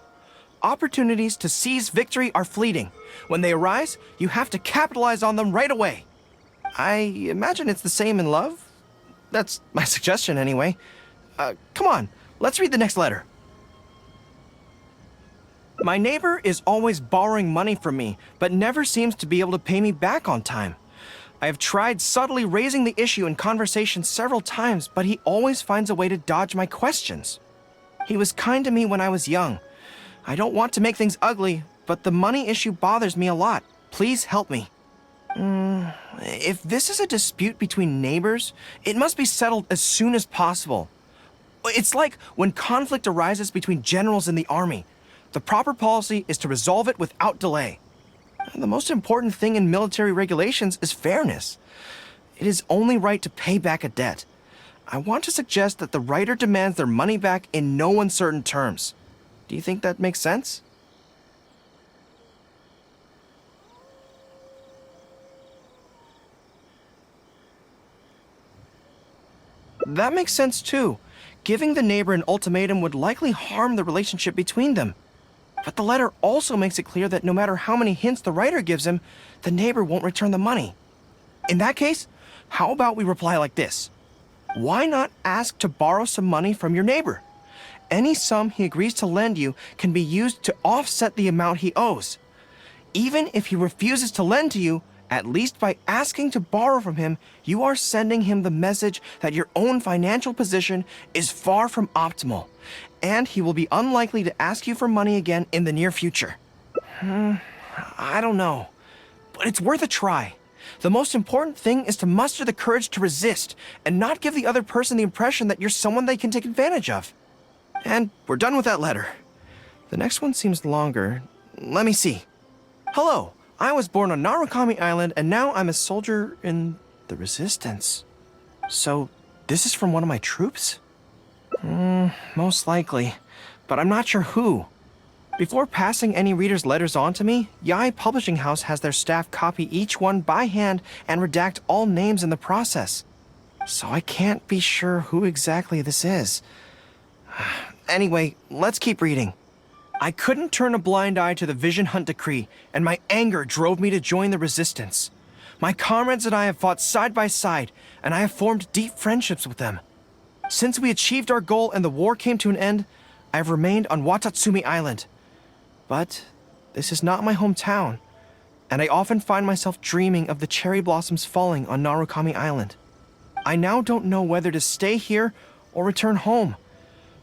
Opportunities to seize victory are fleeting. When they arise, you have to capitalize on them right away. I imagine it's the same in love. That's my suggestion, anyway. Come on, let's read the next letter. My neighbor is always borrowing money from me, but never seems to be able to pay me back on time. I have tried subtly raising the issue in conversation several times, but he always finds a way to dodge my questions. He was kind to me when I was young. I don't want to make things ugly, but the money issue bothers me a lot. Please help me. If this is a dispute between neighbors, it must be settled as soon as possible. It's like when conflict arises between generals in the army. The proper policy is to resolve it without delay. The most important thing in military regulations is fairness. It is only right to pay back a debt. I want to suggest that the writer demands their money back in no uncertain terms. Do you think that makes sense? That makes sense too. Giving the neighbor an ultimatum would likely harm the relationship between them. But the letter also makes it clear that no matter how many hints the writer gives him, the neighbor won't return the money. In that case, how about we reply like this? Why not ask to borrow some money from your neighbor? Any sum he agrees to lend you can be used to offset the amount he owes. Even if he refuses to lend to you, at least by asking to borrow from him, you are sending him the message that your own financial position is far from optimal, and he will be unlikely to ask you for money again in the near future. I don't know, but it's worth a try. The most important thing is to muster the courage to resist and not give the other person the impression that you're someone they can take advantage of. And we're done with that letter. The next one seems longer. Let me see. Hello. I was born on Narukami Island, and now I'm a soldier in the Resistance. So, this is from one of my troops? Most likely. But I'm not sure who. Before passing any reader's letters on to me, Yae Publishing House has their staff copy each one by hand and redact all names in the process. So I can't be sure who exactly this is. Anyway, let's keep reading. I couldn't turn a blind eye to the Vision Hunt decree, and my anger drove me to join the Resistance. My comrades and I have fought side by side, and I have formed deep friendships with them. Since we achieved our goal and the war came to an end, I have remained on Watatsumi Island. But this is not my hometown, and I often find myself dreaming of the cherry blossoms falling on Narukami Island. I now don't know whether to stay here or return home.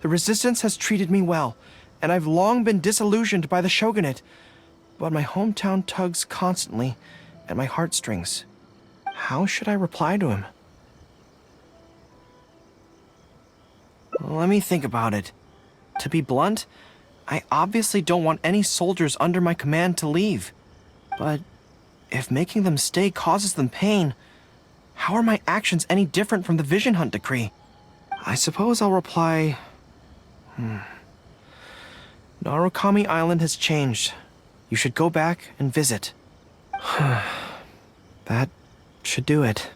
The Resistance has treated me well, and I've long been disillusioned by the Shogunate. But my hometown tugs constantly at my heartstrings. How should I reply to him? Let me think about it. To be blunt, I obviously don't want any soldiers under my command to leave. But if making them stay causes them pain, how are my actions any different from the Vision Hunt decree? I suppose I'll reply... Narukami Island has changed. You should go back and visit. That should do it.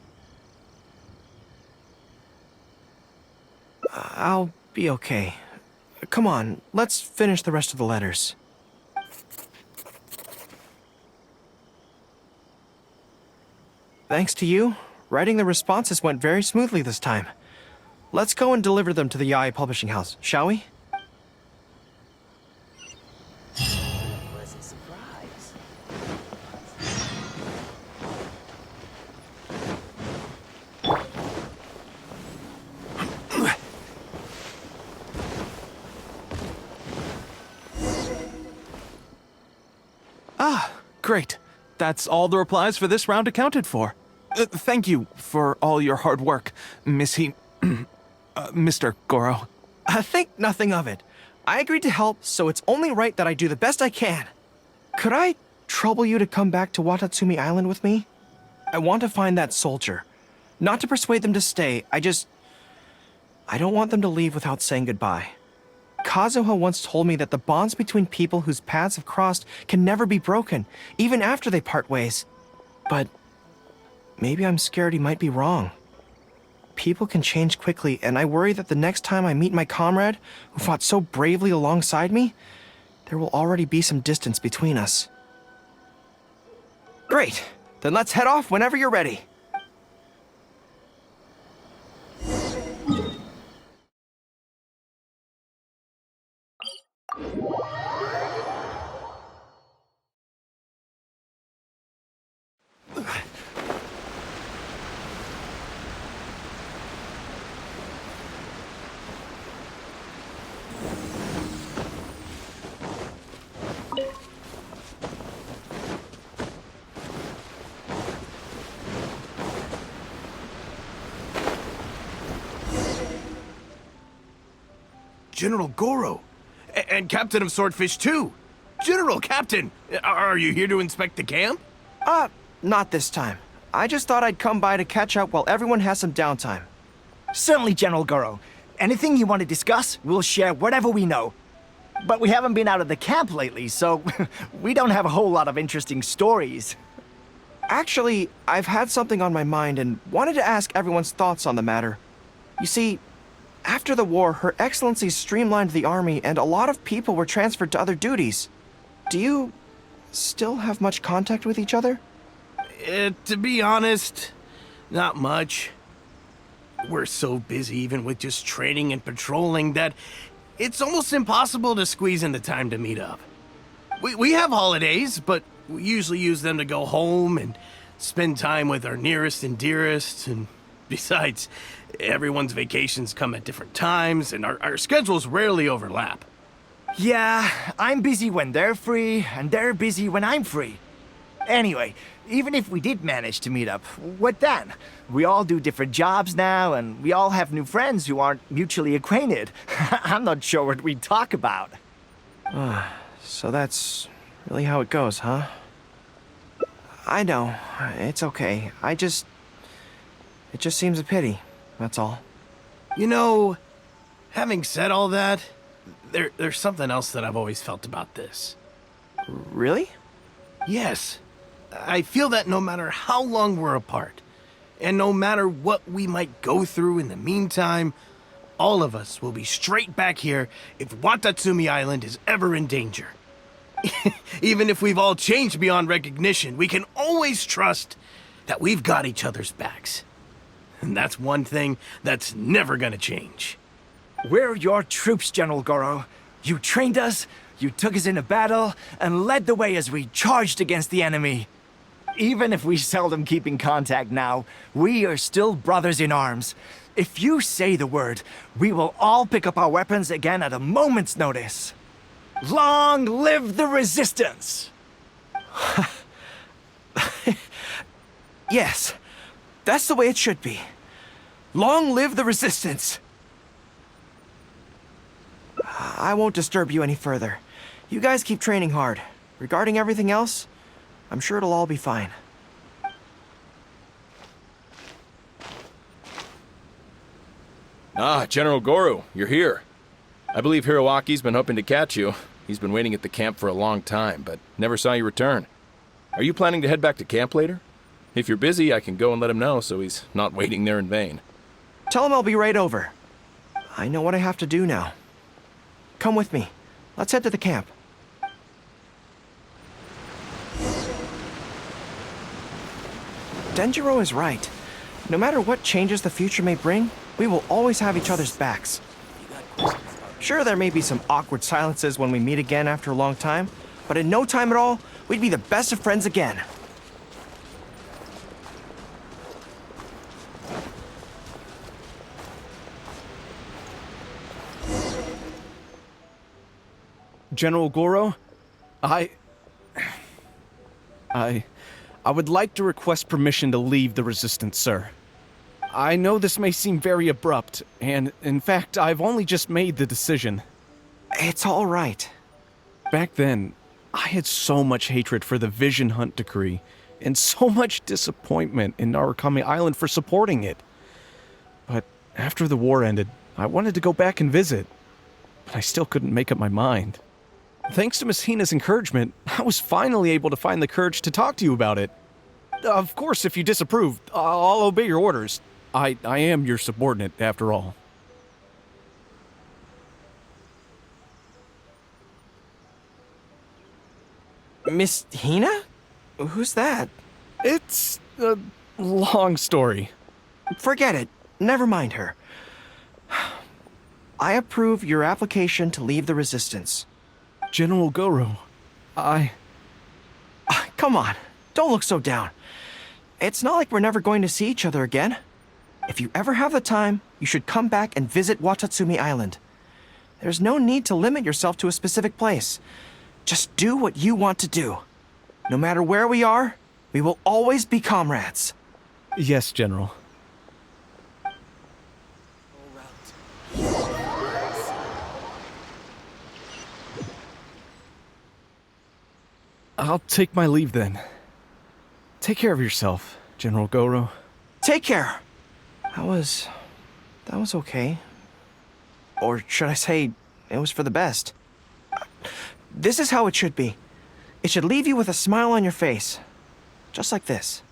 I'll be okay. Come on, let's finish the rest of the letters. Thanks to you, writing the responses went very smoothly this time. Let's go and deliver them to the Yae Publishing House, shall we? Pleasant surprise. Great. That's all the replies for this round accounted for. Thank you for all your hard work, Mr. Gorou. Think nothing of it. I agreed to help, so it's only right that I do the best I can. Could I trouble you to come back to Watatsumi Island with me? I want to find that soldier. Not to persuade them to stay, I don't want them to leave without saying goodbye. Kazuha once told me that the bonds between people whose paths have crossed can never be broken, even after they part ways. But maybe I'm scared he might be wrong. People can change quickly, and I worry that the next time I meet my comrade, who fought so bravely alongside me, there will already be some distance between us. Great! Then let's head off whenever you're ready. General Gorou. And Captain of Swordfish too. General Captain, are you here to inspect the camp? Not this time. I just thought I'd come by to catch up while everyone has some downtime. Certainly, General Gorou. Anything you want to discuss, we'll share whatever we know. But we haven't been out of the camp lately, so we don't have a whole lot of interesting stories. Actually, I've had something on my mind and wanted to ask everyone's thoughts on the matter. You see, after the war, Her Excellency streamlined the army and a lot of people were transferred to other duties. Do you still have much contact with each other? To be honest, not much. We're so busy even with just training and patrolling that it's almost impossible to squeeze in the time to meet up. We have holidays, but we usually use them to go home and spend time with our nearest and dearest, and besides, everyone's vacations come at different times, and our schedules rarely overlap. Yeah, I'm busy when they're free, and they're busy when I'm free. Anyway, even if we did manage to meet up, what then? We all do different jobs now, and we all have new friends who aren't mutually acquainted. I'm not sure what we'd talk about. So that's really how it goes, huh? I know. It's okay. It just seems a pity. That's all. You know, having said all that, there's something else that I've always felt about this. Really? Yes. I feel that no matter how long we're apart, and no matter what we might go through in the meantime, all of us will be straight back here if Watatsumi Island is ever in danger. Even if we've all changed beyond recognition, we can always trust that we've got each other's backs. And that's one thing that's never gonna change. We're your troops, General Gorou. You trained us, you took us into battle, and led the way as we charged against the enemy. Even if we seldom keep in contact now, we are still brothers in arms. If you say the word, we will all pick up our weapons again at a moment's notice. Long live the resistance! Yes, that's the way it should be. Long live the resistance! I won't disturb you any further. You guys keep training hard. Regarding everything else, I'm sure it'll all be fine. Ah, General Gorou, you're here. I believe Hiroaki's been hoping to catch you. He's been waiting at the camp for a long time, but never saw you return. Are you planning to head back to camp later? If you're busy, I can go and let him know so he's not waiting there in vain. Tell him I'll be right over. I know what I have to do now. Come with me. Let's head to the camp. Denjiro is right. No matter what changes the future may bring, we will always have each other's backs. Sure, there may be some awkward silences when we meet again after a long time, but in no time at all, we'd be the best of friends again. General Gorou, I would like to request permission to leave the Resistance, sir. I know this may seem very abrupt, and in fact, I've only just made the decision. It's all right. Back then, I had so much hatred for the Vision Hunt decree, and so much disappointment in Narukami Island for supporting it. But after the war ended, I wanted to go back and visit, but I still couldn't make up my mind. Thanks to Miss Hina's encouragement, I was finally able to find the courage to talk to you about it. Of course, if you disapprove, I'll obey your orders. I am your subordinate, after all. Miss Hina? Who's that? It's a long story. Forget it. Never mind her. I approve your application to leave the Resistance. General Gorou, Come on, don't look so down. It's not like we're never going to see each other again. If you ever have the time, you should come back and visit Watatsumi Island. There's no need to limit yourself to a specific place. Just do what you want to do. No matter where we are, we will always be comrades. Yes, General. I'll take my leave then. Take care of yourself, General Gorou. Take care. That was okay. Or should I say, it was for the best. This is how it should be. It should leave you with a smile on your face. Just like this.